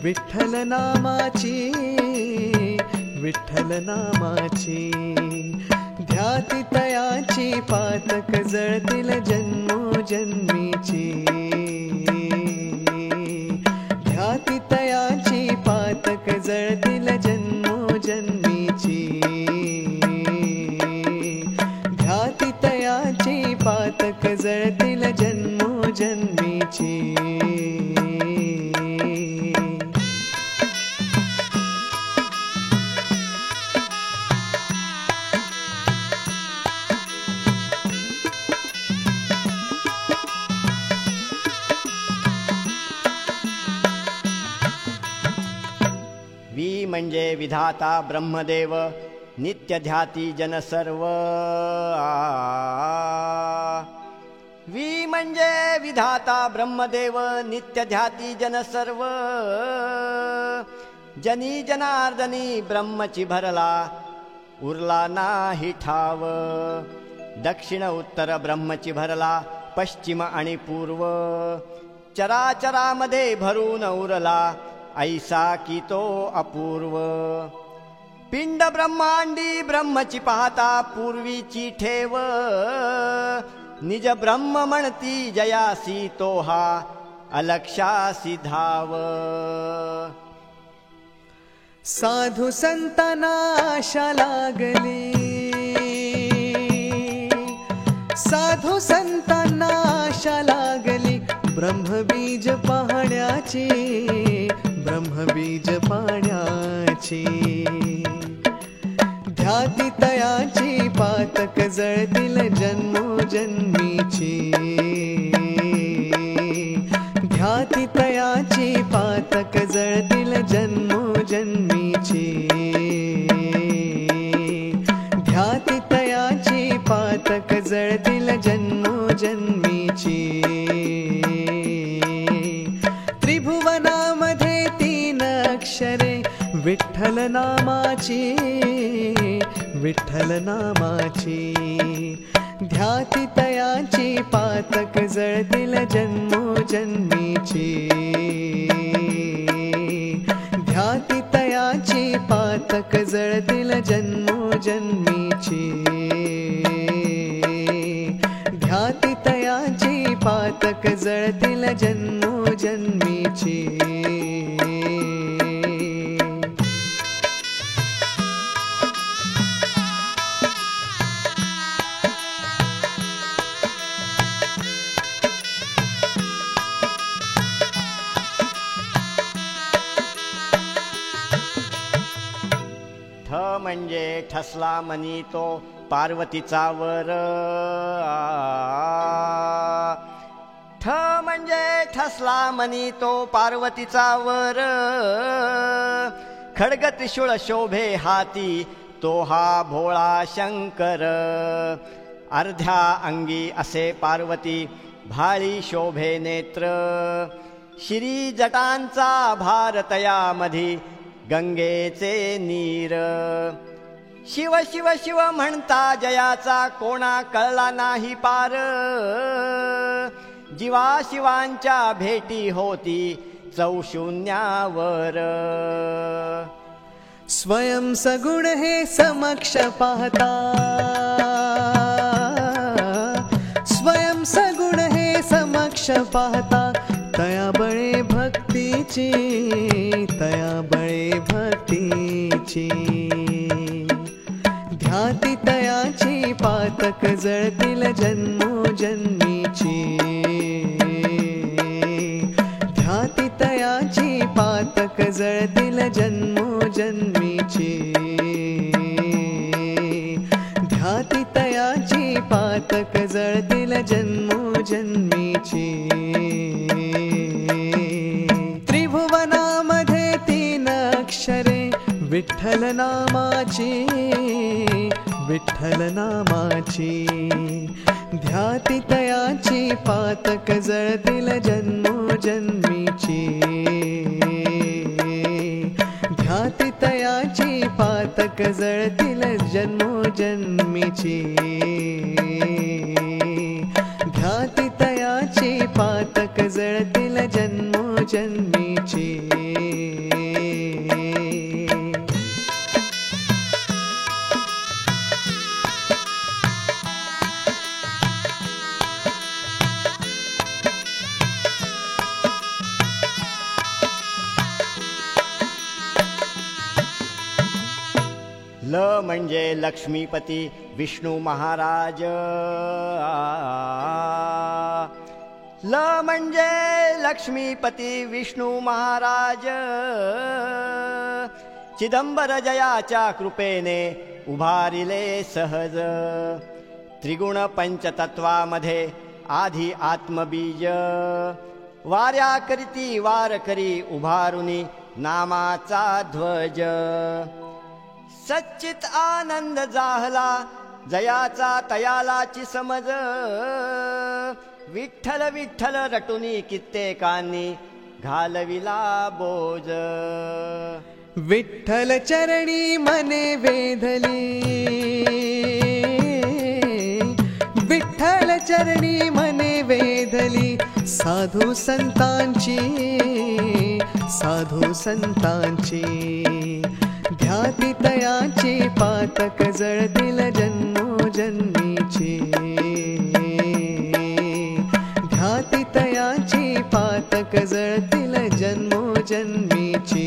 विठ्ठल नामाची, विठ्ठल नामाची, ध्याती तयाची पातक जळतील जन्मोजन्मीची, ध्याती तयाची पातक जळतील जन्मोजन्मीची, ध्याती तयाची पातक जळतील जन्मोजन्मीची. वी म्हणजे विधाता ब्रह्मदेव, नित्य ध्याती जन सर्व. वी म्हणजे विधाता ब्रह्मदेव, नित्य ध्याती जन सर्व. जनी जनार्दनी ब्रह्मची भरला, उरला नाही ठाव. दक्षिण उत्तर ब्रह्मची भरला, पश्चिम आणि पूर्व. चराचरामध्ये भरून उरला, ऐसा की तो अपूर्व. पिंड ब्रह्मांडी ब्रह्मची पाहता, पूर्वीची ठेव. निज ब्रह्म म्हणती जयासी तो हा, अलक्षासी धाव. साधू संतांना आशा लागली, साधू संतांना आशा लागली, ब्रह्मबीज पाहण्याची, ब्रह्मबीज पाहण्याची. ध्याती तयाची पातक जळतील जन्मोजन्मीची, ध्याती तयाची पातक जळतील जन्मोजन्मीची, ध्याती तयाची पातक जळतील जन्मोजन्मीची. त्रिभुवनामध्ये 3 अक्षरे विठ्ठल नामाची, विठ्ठल नामाची. ध्याती तयाची पातक जळतील जन्मोजन्मीची, ध्याती तयाची पातक जळतील जन्मोजन्मीची, ध्याती तयाची पातक जळतील जन्मोजन्मीची. ठ म्हणजे ठसला मनी तो पार्वतीचा वर. ठ म्हणजे ठसला मनी तो पार्वतीचा वर. खड्ग त्रिशूळ शोभे हाती, तो हा भोळा शंकर. अर्ध्या अंगी असे पार्वती, भाळी शोभे नेत्र. श्री जटांचा भारतयामधी, गंगेचे नीर. शिव शिव शिव म्हणता जयाचा, कोणा कळला नाही पार. जीवा शिवांच्या भेटी होती, चौशून्यावर. स्वयं सगुण हे समक्ष पाहता, स्वयं सगुण हे समक्ष पाहता. तया बळे भक्तीची, तया बळे भक्तीची. ध्याती तयाची पातक जळतील जन्मोजन्मीची, ध्याती तयाची पातक जळतील जन्मोजन्मीची, ध्याती तयाची पातक जळतील जन्मोजन्मीची. त्रिभुवनामध्ये 3 अक्षरे विठ्ठल नामाची, विठ्ठल नामाची. ध्याती तयाची पातक जळतील जन्मोजन्मीची, ध्याती तयाची पातक जळतील जन्मोजन्मीची, ध्याती तयाची पातक जळतील जन्मोजन्मीची. म्हणजे लक्ष्मीपती विष्णू महाराज, ल म्हणजे लक्ष्मीपती विष्णू महाराज. चिदंबर जयाच्या कृपेने उभारिले सहज, त्रिगुण पंचतत्वामध्ये आधी आत्मबीज. वाऱ्या करीती वार करी उभारुनी नामाचा ध्वज. सच्चित आनंद जाहला जयाचा तयालाची समज. विठ्ठल विठ्ठल रटुनी कित्येकांनी घालविला बोज. विठ्ठल चरणी मने वेधली, विठ्ठल चरणी मने वेधली. साधू संतांची, साधू संतांची. ध्याती तयाची पातक जळतील जन्मोजन्मीची. ध्याती तयाची पातक जळतील जन्मोजन्मीची.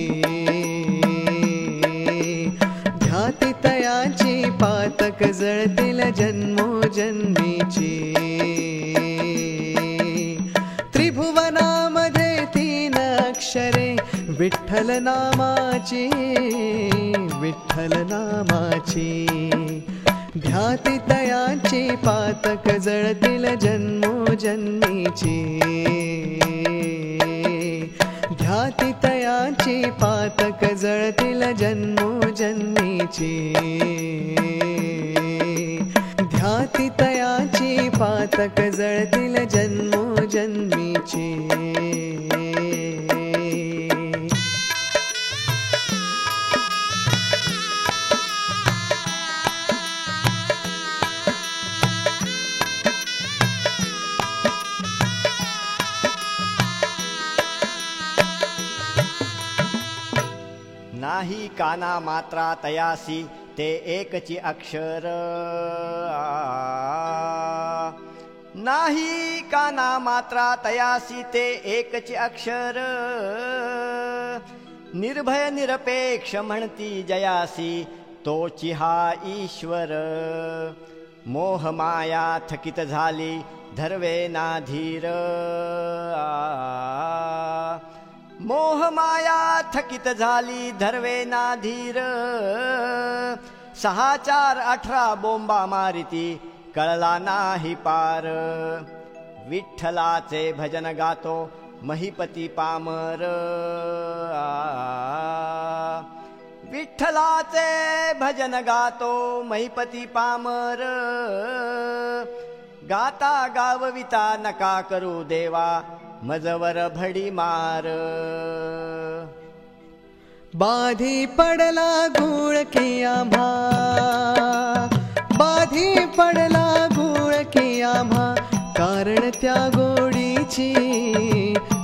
ध्याती तयाची पातक जळतील जन्मोजन्मीची. त्रिभुवनामध्ये तीन अक्षरे विठ्ठल नामाची, विठ्ठल नामाची. ध्याती तयाची पातक जळतील जन्मोजन्मीची. ध्याती तयाची पातक जळतील जन्मोजन्मीची. ध्याती तयाची पातक जळतील जन्मोजन्मीची. नाही काना मात्रा तयासी ते एकची अक्षर. नाही काना मात्रा तयासी ते एकची अक्षर. निर्भय निरपेक्ष म्हणती जयासी तोची हा ईश्वर. मोह माया थकित झाली धरवे ना धीर. मोह माया थकित झाली धरवे ना धीर. 6 4 18 बोंबा मारिती कळला नाही पार. विठ्ठलाचे भजन गातो महिपती पामर. विठ्ठलाचे भजन गातो महिपती पामर. गाता गावविता नका करू देवा मजवर भडी मार. बाधी पडला गुळ की आम्हा, बाधी पडला गुळ की आम्हा. कारण त्या गोडीची,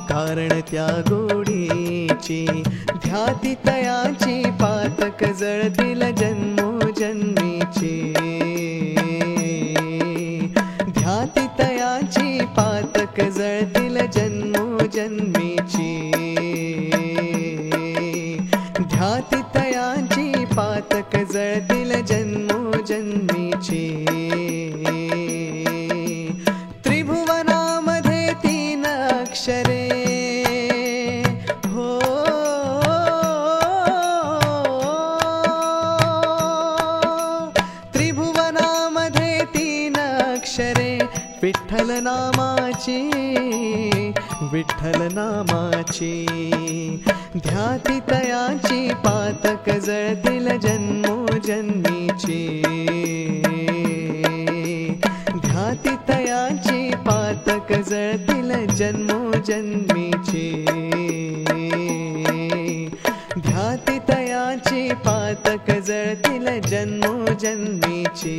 कारण त्या गोडीची. ध्याती तयाची पातक जळतील जन्मोजन्मीची. ध्याती तयाची पातक जळतील जन्मोजन्मीची. ध्याती तयाची पातक जळतील जन्मोजन्मीची. त्रिभुवनामध्ये तीन अक्षरे हो. त्रिभुवनामध्ये तीन अक्षरे विठ्ठल नामाची, विठ्ठल नामाची. ध्याती तयाची पातक जळतील जन्मोजन्मीची. ध्याती तयाची पातक जळतील जन्मोजन्मीची. ध्याती तयाची पातक जळतील जन्मोजन्मीची.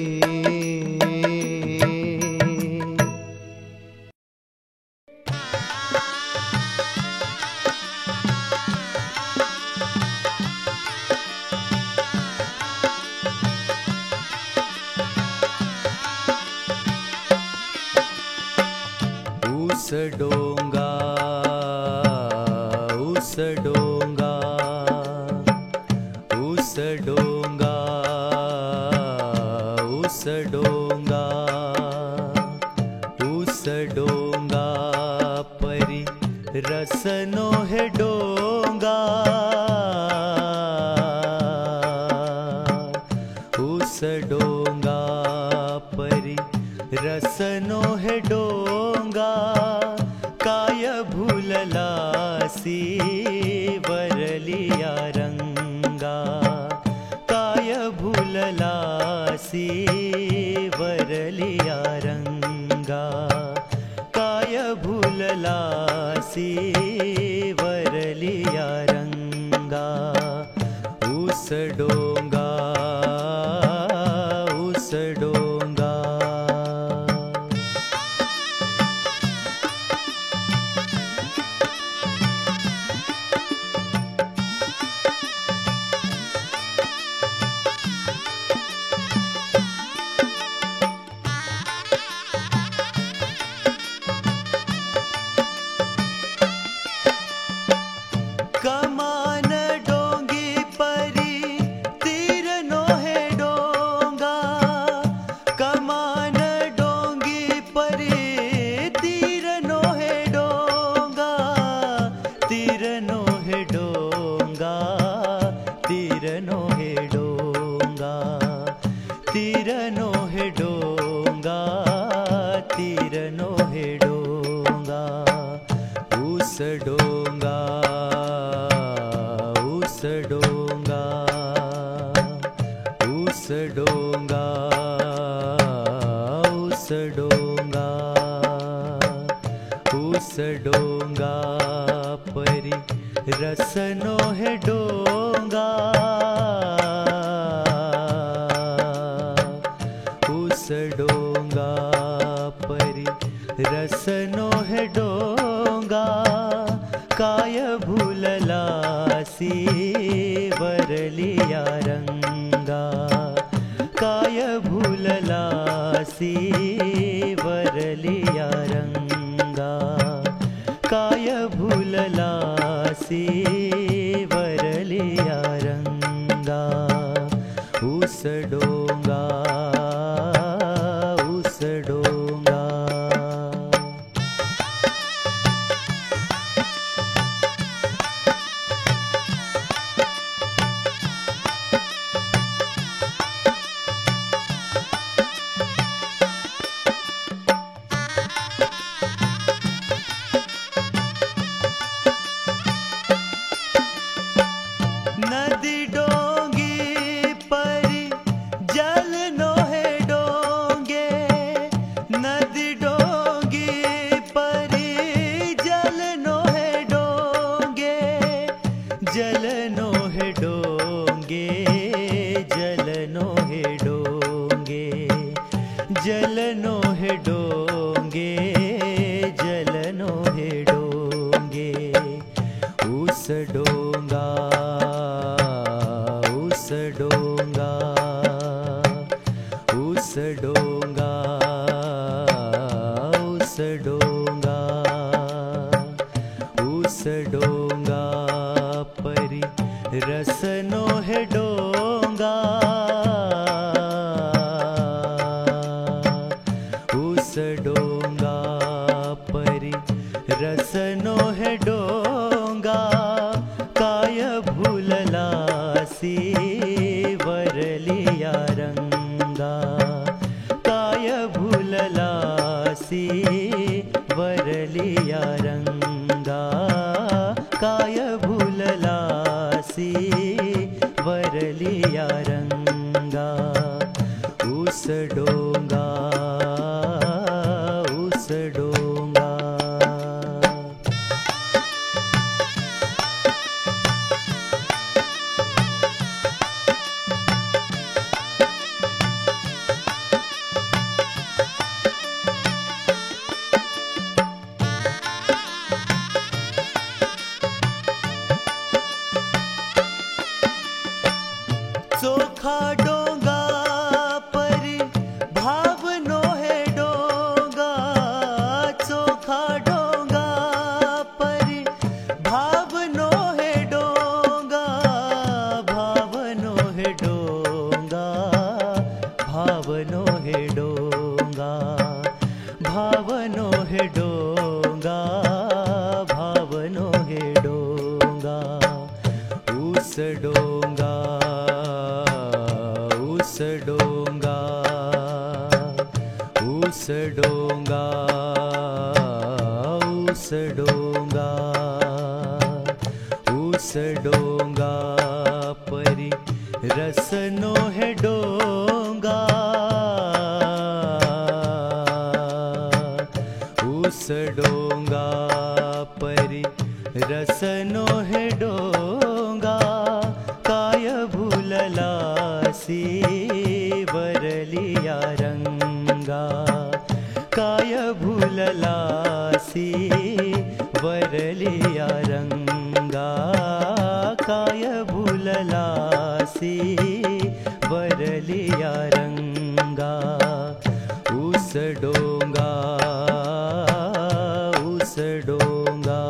ऊस डोंगा, ऊस डोंगा, ऊस डोंगा ऊस डोंगा परी रसनो है डोंगा ऊस डोंगा परी रसनो है डोंगा काय भूललासी वरलिया रंगा काय भूललासी वरलिया रंगा काय भूललासी वरलिया रंगा ऊस डोंगा ऊस डोंगा कमान डोंगी परी तीर नो है डोंगा कमान डोंगी परी तीर नो है डोंगा तीर नो है डोंगा तीर नो है डोंगा तीर नो है डोंगा तीर नो है डोंगा ऊस डोंगा ऊस डोंगा ऊस डोंगा ऊस डोंगा ऊस डोंगा परी रसनो है डोंगा ऊस डोंगा परी रसनो है डोंगा काय भूललासी वरलिया रंगा काय भूललासी वरलिया रंगा काय भूललासी वरलिया रंगा ऊस डोंगा ऊस डोंगा नदी डोंगी परी जल नो है डोंगे नदी डोंगी परी जल नो है डोंगे जल नो है डोंगे जल नो है डोंगे जल नो है डोंगे जल नो है डोंगे ऊस डोंगा ऊस डोंगा ऊस डोंगा ऊस डोंगा ऊस डोंगा परी रसनो है डोंगा ऊस डोंगा परी रसनो है डोंगा काय भूललासी वरलिया रंगा काय भूललासी वरलिया रंगा काय भूललासी वरलिया रंगा ऊस डोंगा ऊस डोंगा चोखा डोंगा परी भावनो है डोंगा चोखा डोंगा परी भावनो है डोंगा भावनो है डोंगा भावनो डोंगा ऊस डोंगा ऊस डोंगा ऊस डोंगा परी रसनो है डोंगा ऊस डोंगा परी रसनो है डोंगा काय भूललासी वरलिया रंगा काय भूललासी वरलिया रंगा काय भूललासी वरलिया रंगा ऊस डोंगा ऊस डोंगा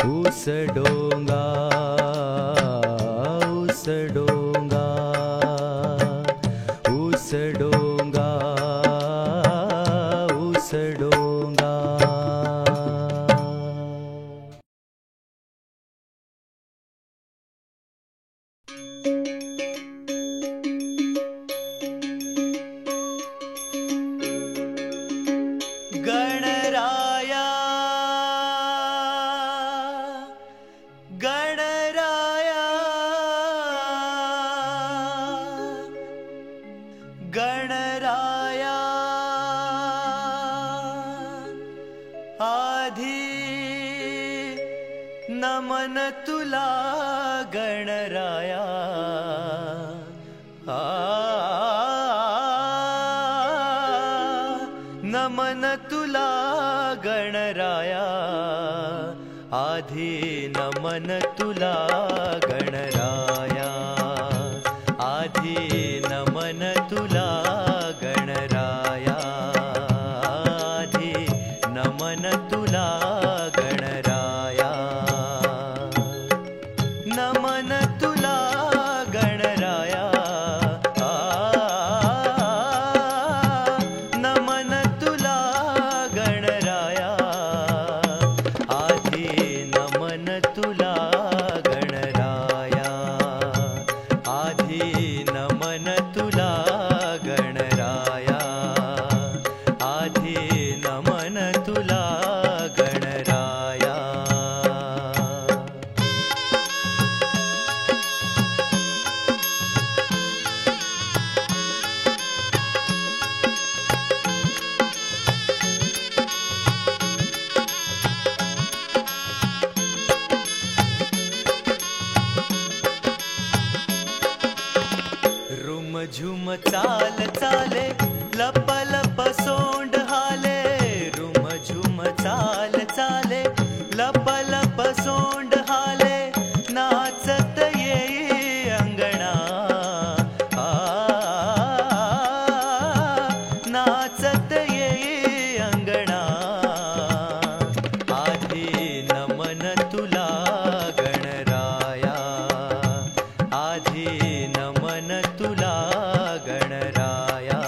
ऊस डोंगा ऊस डोंगा ऊस डोंगा ऊस डोंगा गणराया गणराया गणराया आधी नमन तुला गणराया नमन तुला गणराया आधी नमन तुला गणराया आधी नमन तुला गणराया आधी नमन तुला गणराया नमन तुला गणराया नमन तुला गणराया आधी नमन तुला गणराया आधी नमन तुला गणराया आधी नमन तुला गणराया रुम झुम चाल चाले लप लप सोंड हाले रुम झुम चाल चाले लप लप सोंड हाले नाचत येई अंगणा नाचत येई अंगणा आधी नमन तुला गणराया आधी नमन तुला गणराया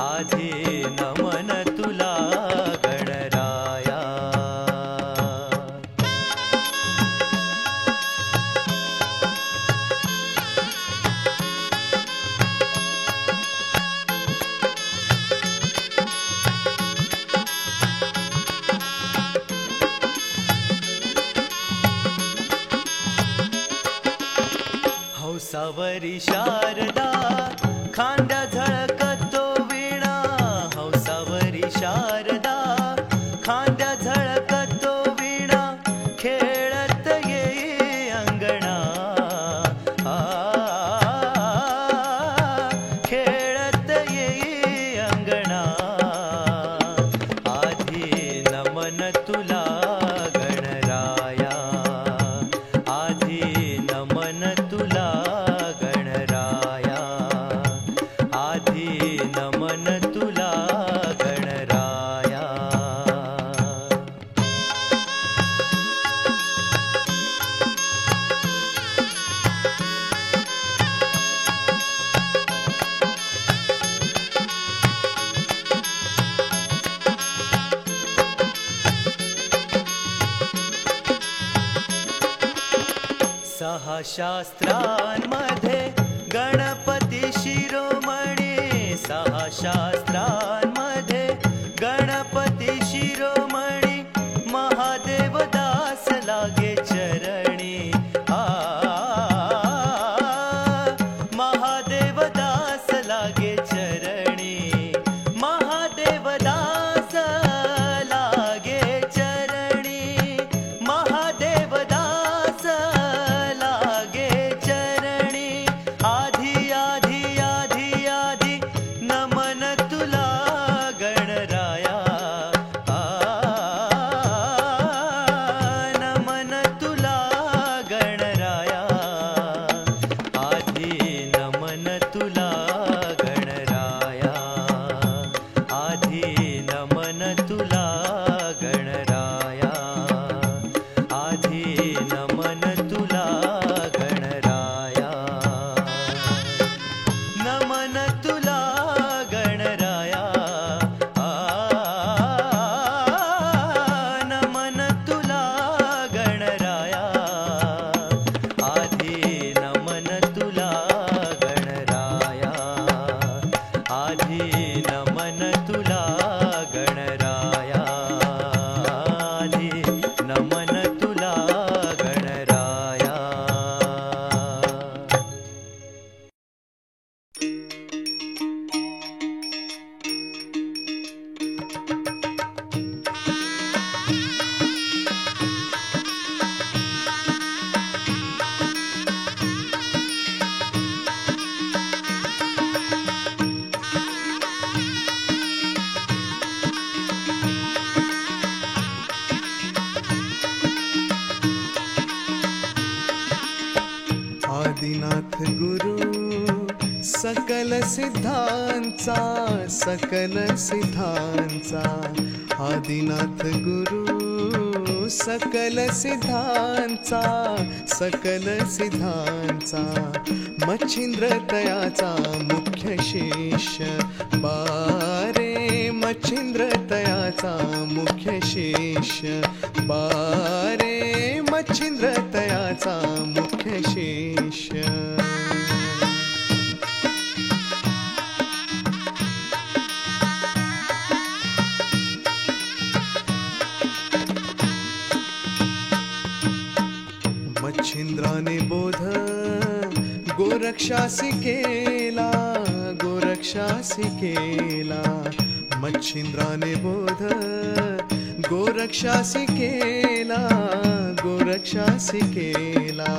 आधी नमन तुला गणराया हौसावरी शारदा खांद्या झळकतो वीणा हौसावरी शारदा खांद्या झळकतो वीणा खेळत येई अंगणा खेळत येई अंगणा आधी नमन तुला गणराया आधी नमन तुला गणराया आधी नमन तुला गणराया सहा शास्त्रांमध्ये गणपती शिरोमणी सहा शास्त्रांमध्ये गणपती शिरोमणी महादेव दास लागे चरणी महादेव दास लागे चरणी महादेव दास लागे चरणी महादेव दास लागे चरणी आधी आधी आधी आधी नमन तुला गणराया नमन तुला गणराया आधी नमन तुला गणराया आधी नमन तुला गणराया आधी नमन तुला गणराया नमन तुला गणराया नमन तुला गणराया आधी नमन तुला गणराया आधी नमन तुला गणराया आधी नमन तुला गणराया आदिनाथ गुरु सकल सिद्धांचा सकल सिद्धांचा आदिनाथ गुरु सकल सिद्धांचा सकल सिद्धांचा मच्छिंद्र तयाचा मुख्य शिष्य बारे मच्छिंद्र तयाचा मुख्य शिष्य बारे मच्छिंद्र तयाचा मुख्य शिष्य मच्छिंद्राने बोध गोरक्षासी केला गोरक्षासी केला मच्छिंद्राने बोध गोरक्षासी केला गोरक्षासी केला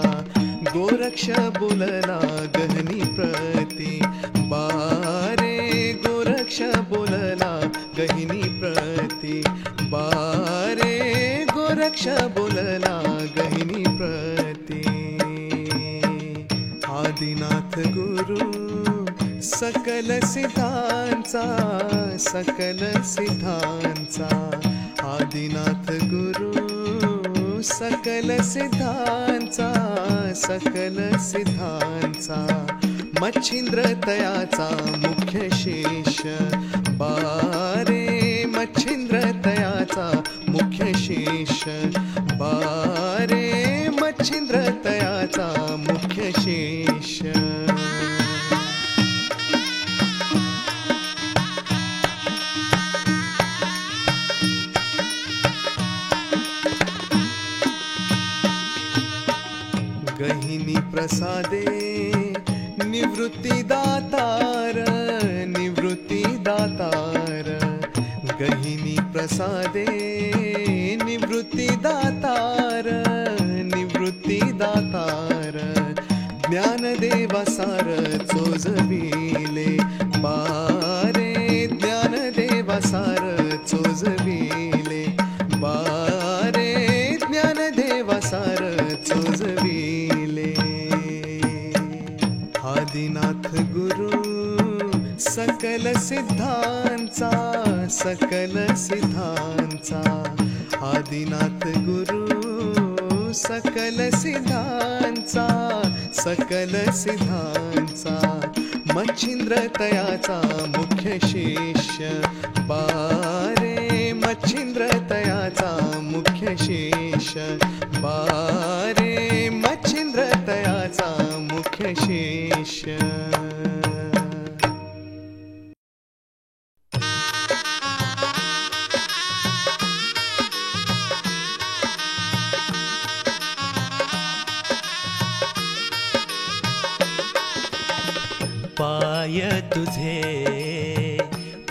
गोरक्ष बोलला गहनी प्रती बारे गोरक्ष बोलला गहिनी प्रती बारे गोरक्ष बोलला गहिनी प्रती आदिनाथ गुरु सकल सिद्धांचा सकल सिद्धांचा आदिनाथ गुरु सकल सिद्धांचा सकल सिद्धांचा मच्छिंद्र तयाचा मुख्य शिष्य बारे मच्छिंद्र तयाचा मुख्य शिष्य बारे मच्छिंद्र तयाचा मुख्य शिष्य गहिनी प्रसादे निवृत्ती दातार निवृत्ती दातार गहिनी प्रसादे निवृत्ती दातार निवृत्ती दातार ज्ञानदेवा सार चोजविले बारे ज्ञानदेवा सार चोजविले बारे ज्ञानदेवा सार चोजविले आदिनाथ गुरु सकल सिद्धांचा सकल सिद्धांचा आदिनाथ गुरु सकल सिद्धांचा सकल सिद्धांचा मच्छिंद्र तयाचा मुख्य शिष्य बारे मच्छिंद्र तयाचा मुख्य शिष्य, बारे मच्छिंद्र तयाचा मुख्य शिष्य.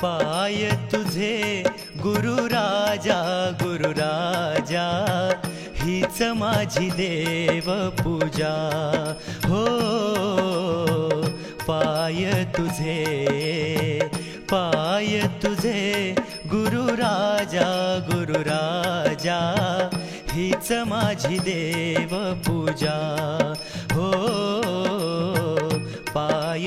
पाय तुझे गुरु राजा हीच माझी देव पूजा हो. पाय तुझे गुरु राजा हीच माझी देव पूजा हो. पाय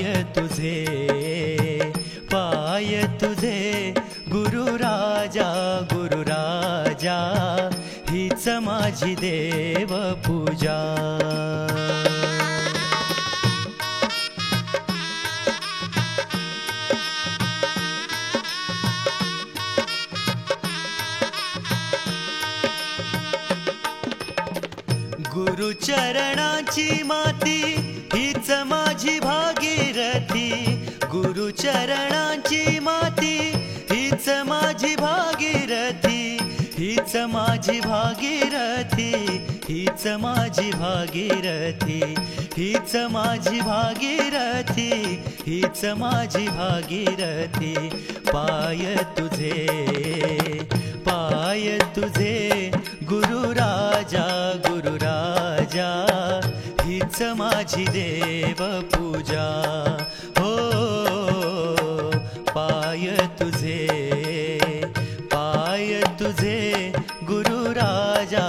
तुझे गुरु राजा हीच माझी देव पूजा. गुरुचरणाची माती हीच माझी भागीरथी, गुरुचरणाची माती हीच माझी भागीरथी, हीच माझी भागीरथी, हीच माझी भागीरथी, हीच माझी भागीरथी, हीच माझी भागीरथी. पाय तुझे गुरु राजा हीच माझी देव पूजा हो. पाय तुझे गुरु राजा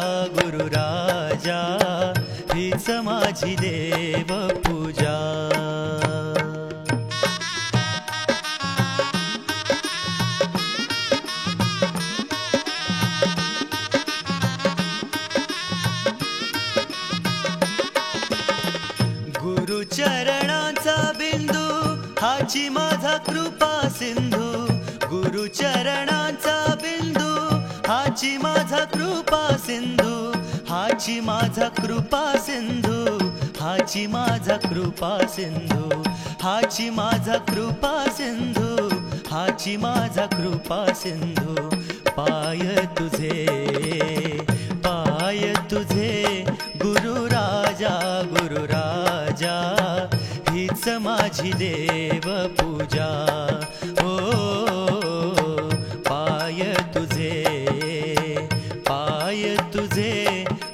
हीच माझी देव पूजा. गुरुचरणाचा बिंदू हाची माझा कृपा सिंधू, गुरुचरणाचा बिंदू हाची माझा कृपा सिंधू, हाची माझा कृपा सिंधू, हाची माझा कृपा सिंधू, हाची माझा कृपा सिंधू, हाची माझा कृपा सिंधू. पाय तुझे गुरु राजा हीच माझी देव पूजा हो. पाय तुझे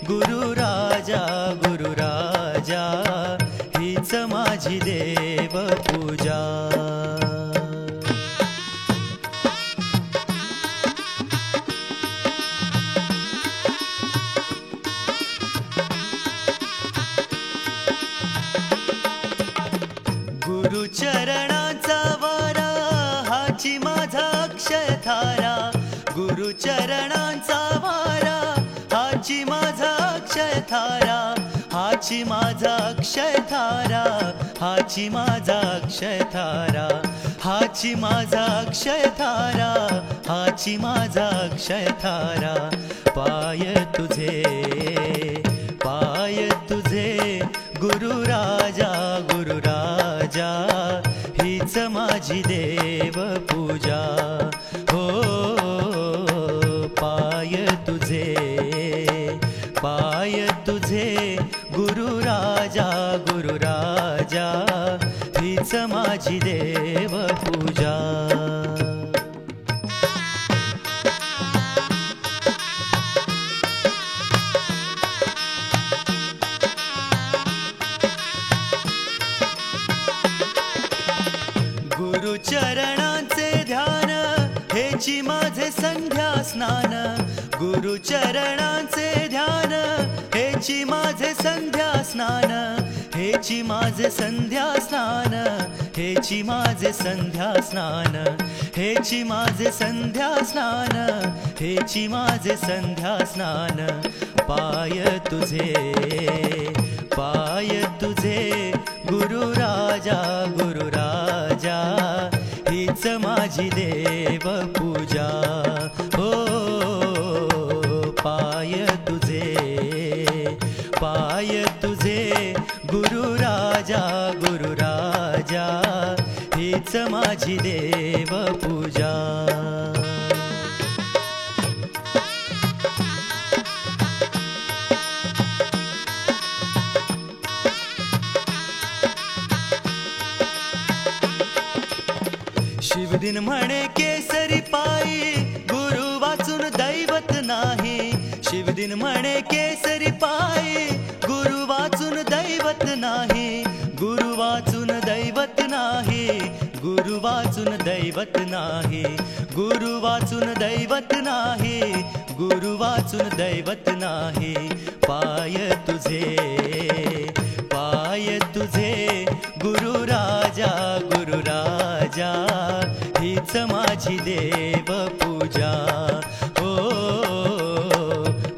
गुरु राजा हीच माझी देव पूजा. गुरुचरणाचा वारा हाची माझा अक्षयधारा, गुरुचरणाचा वारा हाची माझा अक्षयधारा, हाची माझा अक्षयधारा, हाची माझा अक्षयधारा, हाची माझा अक्षयधारा, हाची माझा अक्षयधारा. पाय तुझे गुरु राजा हीच माझी देव पूजा हो. पाय तुझे गुरु राजा हीच माझी देव पूजा. गुरुचरणाचे ध्यान हेची माझे संध्या स्नान, गुरुचरणाचे ध्यान हेची माझे संध्या स्नान, हेची माझे संध्या स्नान, हेची माझे संध्या स्नान, हेची माझे संध्या स्नान, हेची माझे संध्या स्नान. पाय तुझे गुरु राजा हीच माझी देव पूजा हो. हीच माझी देव पूजा. शिवदिन म्हणे केसरी पायी, गुरु वाचून दैवत नाही. शिवदिन म्हणे केसरी पायी, गुरु वाचून दैवत नाही. गुरु वाचून दैवत नाही, गुरु वाचून दैवत नाही. गुरु वाचून दैवत नाही, गुरु वाचून दैवत नाही. पाय तुझे, पाय तुझे गुरु राजा, गुरु राजा हीच माझी देव पूजा. हो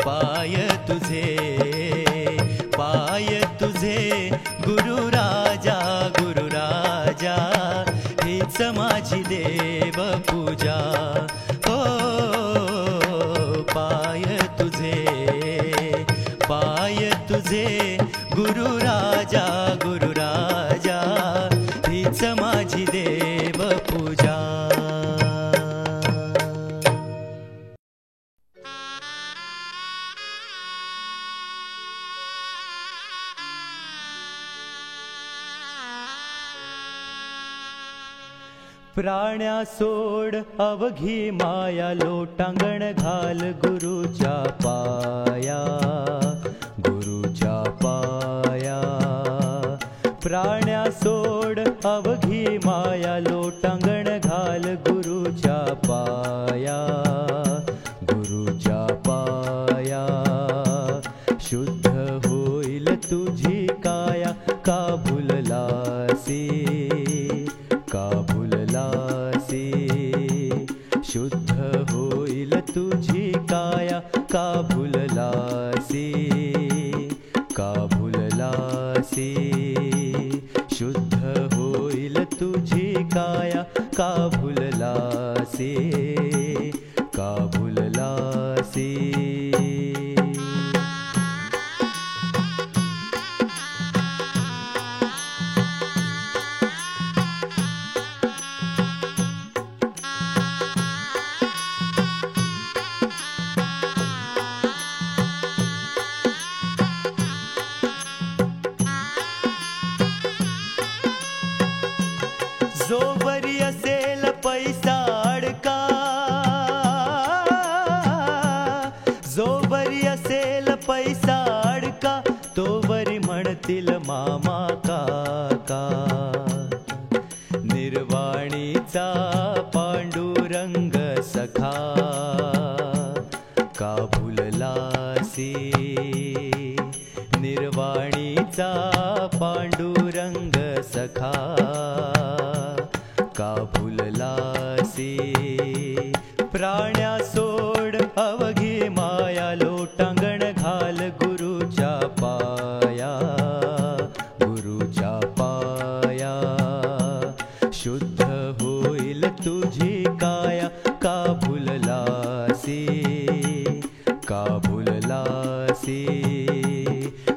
पाय तुझे, पाय तुझे गुरु राजा, गुरु राजा हीच माझी देव पूजा. हो पाय तुझे, पाय तुझे गुरु राजा, गुरु राजा हीच माझी देव पूजा. प्राण्या सोड अवघी माया, लोटांगण घाल गुरुच्या पाया, गुरुच्या पाया. प्राण्या सोड अवघी माया, लोटांगण घाल गुरुच्या पाया, गुरुच्या पाया. शुद्ध होईल तुझी काया, का भुललासी, का भुललासी. शुद्ध होईल तुझी काया, का भुललासी, का भुललासी. शुद्ध होईल तुझी काया, का भुललासी, का भुललासी. जोवरी असेल पैसा अडका, जोवरी असेल पैसा अडका, तोवरी म्हणतील मामा काका. निर्वाणीचा पांडुरंग सखा, का भुललासी. निर्वाणीचा पांडुरंग सखा, का भुललासी. प्राण्या सोड अवघी माया, लोटांगण घाल गुरुच्या पाया, गुरुच्या पाया. शुद्ध होईल तुझी काया, का भुललासी, का भुललासी.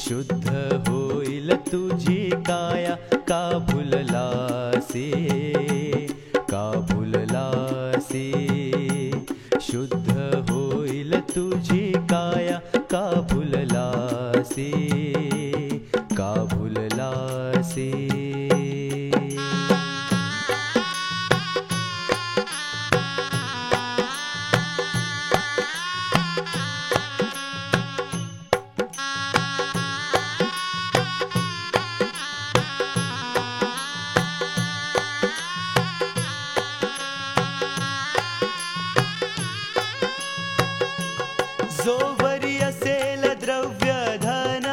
शुद्ध होईल तुझी काया, का भुललासी, का भुललासी. शुद्ध होईल तुझी काया, का भुललासी, का भुललासी. जोवरी असेल द्रव्य धन,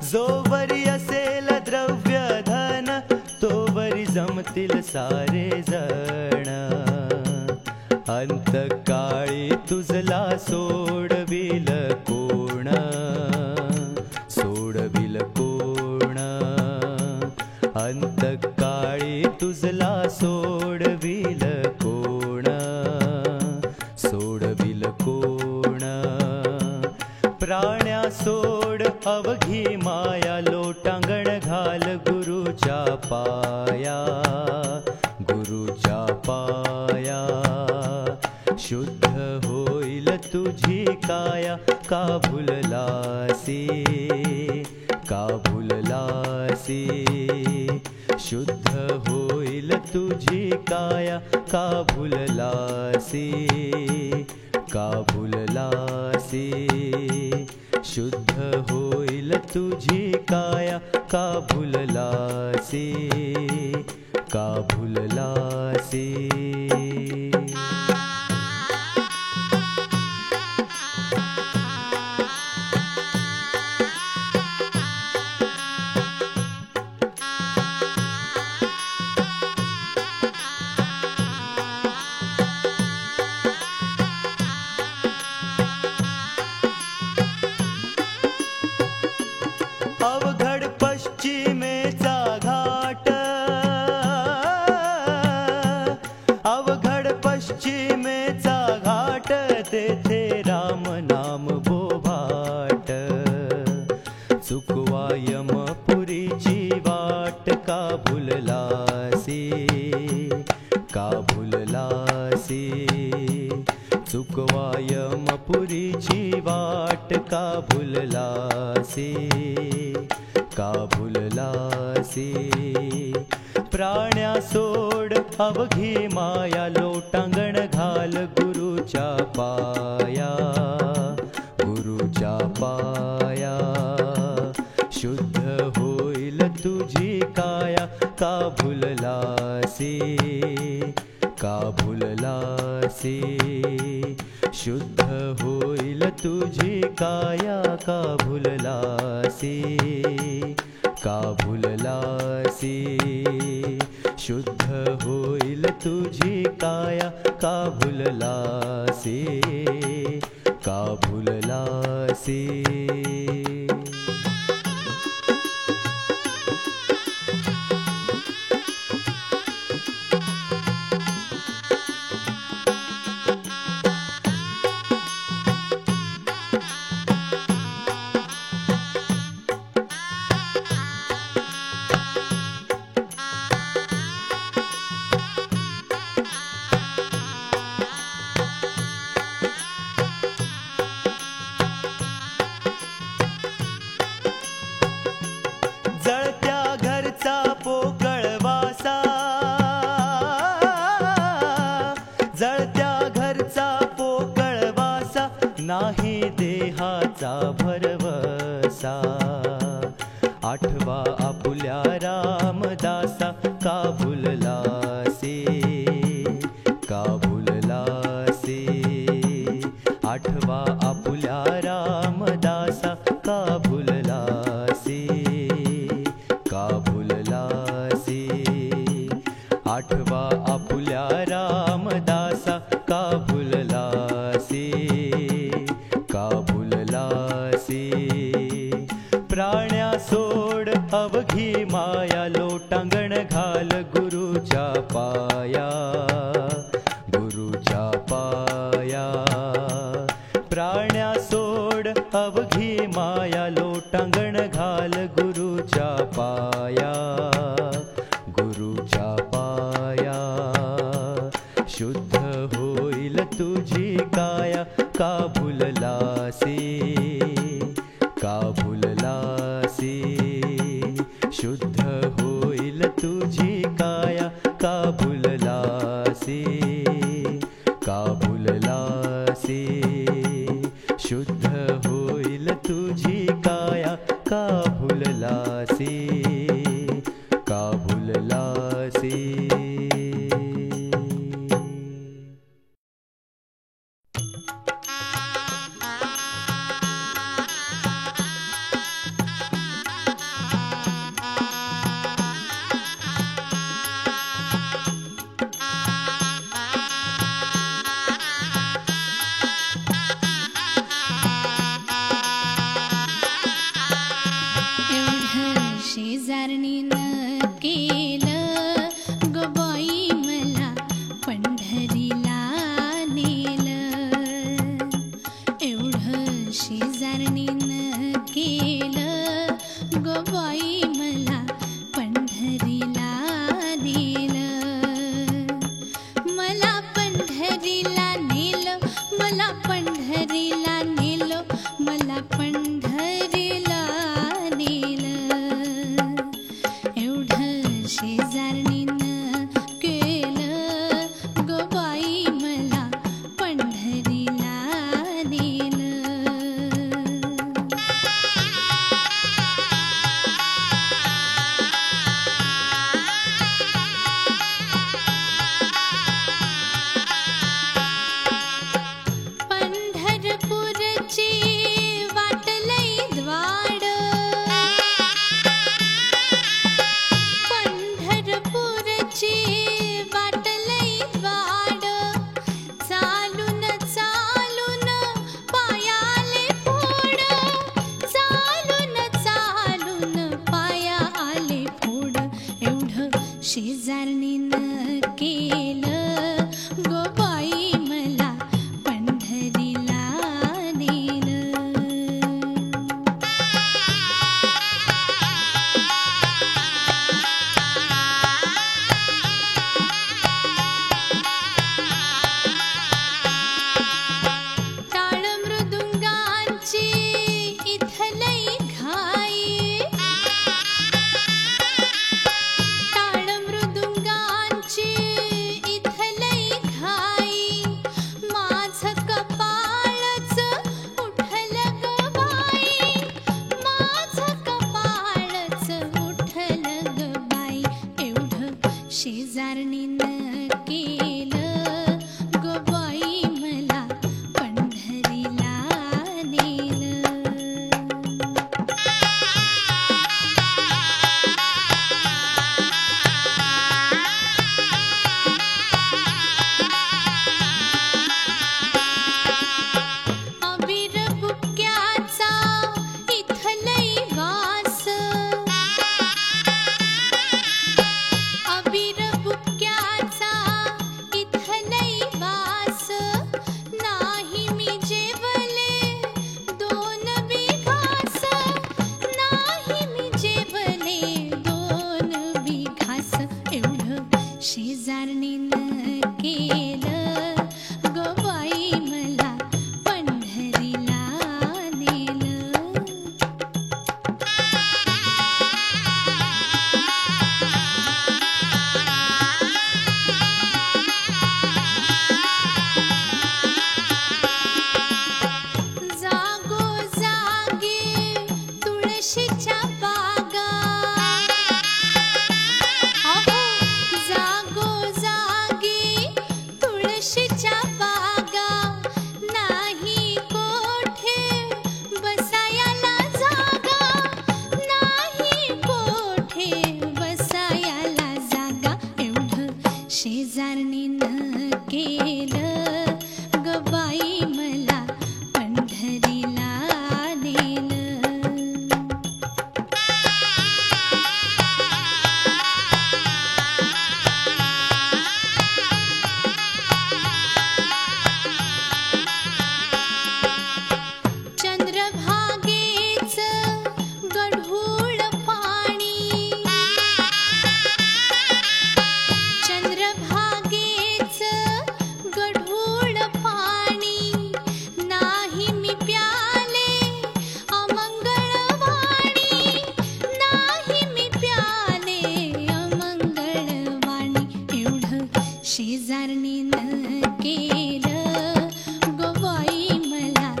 जोवरी असेल द्रव्य धन, तोवरी जमतील सारे जण. अंतकाळी तुझला सोडविल कोण, सोडविल कोण. अंतकाळी तुझला सोडविल कोण, सोडविल कोण. प्राण्या सोड अवघी माया, लोटांगण घाल गुरु गुरुच्या पाया, गुरुच्या पाया. शुद्ध होईल तुझी काया, का भुललासी, का भुललासी. शुद्ध होईल तुझी काया, का भुललासी, का भुललासी. शुद्ध होईल तुझी काया, का भुललासी, का भुललासी. अवघड पश्चिमेचा घाट, अवघड पश्चिमेचा घाट, तेथे राम नाम बोभाट. चुकवा यमपुरीची वाट, का भुललासी, का भुललासी. चुकवा यमपुरीची वाट, का भुललासी, का भुललासी. प्राण्या सोड अवघी माया, लोटांगण घाल गुरुच्या पाया, गुरुच्या पाया. शुद्ध होईल तुझी काया, का भुललासी, का भुललासी. शुद्ध होईल तुझी काया, का भुललासी, का भुललासी. शुद्ध होईल तुझी काया, का भुललासी, का भुललासी. जळत्या घरचा पोकळ वासा, जळत्या घरचा पोकळ वासा, नाही देहाचा भरवसा. आठवा आपुल्या रामदासा, का भुललासी, का भुललासी. आठवा आपुल्या रामदासा, का भुललासी, का भुललासी. आठवा आपुल्या रामदासा, का भुललासी, का भुललासी. प्राण्या सोड अवघी माया, लोटांगण घाल गुरुच्या पाया, गुरुच्या पाया. प्राण्या सोड अवघी माया, लोटांगण घाल गुरुच्या पाया, गुरुच्या पाया. शुद्ध होईल तुझी काया, का भुललासी, का भुललासी. शुद्ध होईल तुझी काया, का भुललासी, का भुललासी. शुद्ध होईल तुझी काया, का भुललासी, का भुललासी. शेजारणीनं केलं ग बाई मला पंढरीला नेलं. एवढं शेजारणीनं केलं ग बाई मला पंढरीला शेजारणीनं केलं गो बाई मला पंढरीला नेलं. टाळ मृदुंगांची इथलई घाई, टाळ मृदुंगांची इथलई घाई, माझं कपाळच उठलं ग बाई, माझं कपाळच उठलं ग बाई. एवढं शेजारणीनं केलं ग बाई मला पंढरीला नेलं. अबीर बुक्क्याचा इथलई वास, अबीर बुक्क्याचा इथलई वास, नाही मी जेवले दोन बी घास, नाही मी जेवले दोन बी घास. एवढं शेजारणीनं केलं ग बाई मला पंढरीला नेलं. जागोजागी तुळशीच्या बागा, अहो जागोजागी तुळशीच्या बागा, नाही कोठे बसायला जागा, नाही कोठे बसायला जागा. एवढं शेजारणीनं केलं ग बाई मला पंढरीला नेलं. चंद्रभागेचं गढूळ पाणी, चंद्रभागेचं गढूळ पाणी, नाही मी प्याले अमंगळवाणी, नाही मी प्याले अमंगळवाणी. एवढं शेजारणीनं केलं ग बाई मला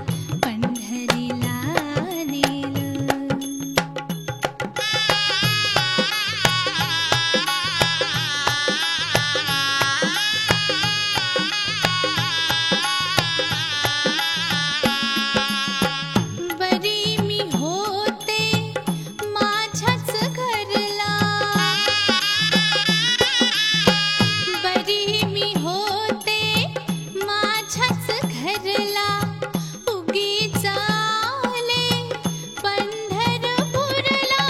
पंढरीला नेलं. बरी मी होते माझ्याच घरला, बरी मी होते माझ्याच घरला, उगीच आले पंढरपूरला,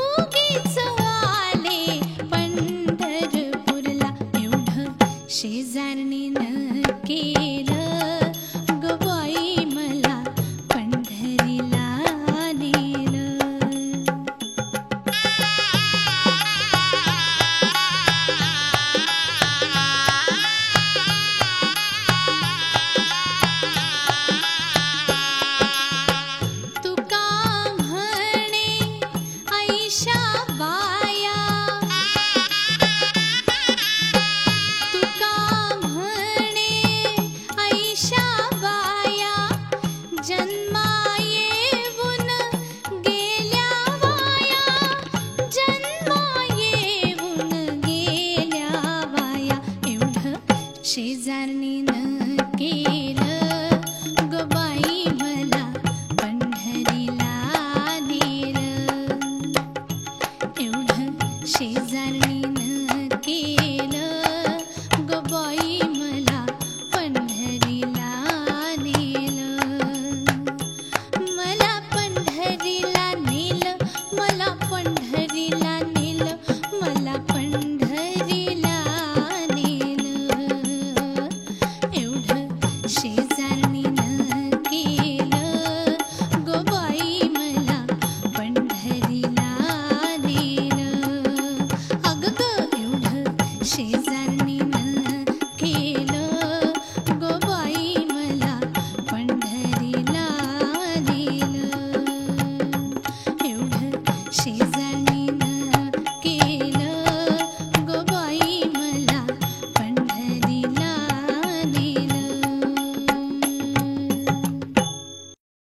उगीच आले पंढरपूरला. एवढं शेजारणीनं केलं ग बाई मला पंढरीला नेलं. तुका म्हणे ऐशा बाया, तुका म्हणे ऐशा बाया, जन्मा येऊन गेल्या वाया, जन्मा येऊन गेल्या वाया. एवढं शेजारणीनं केलं ग बाई मला पंढरीला नेलं. एवढं शेजारणी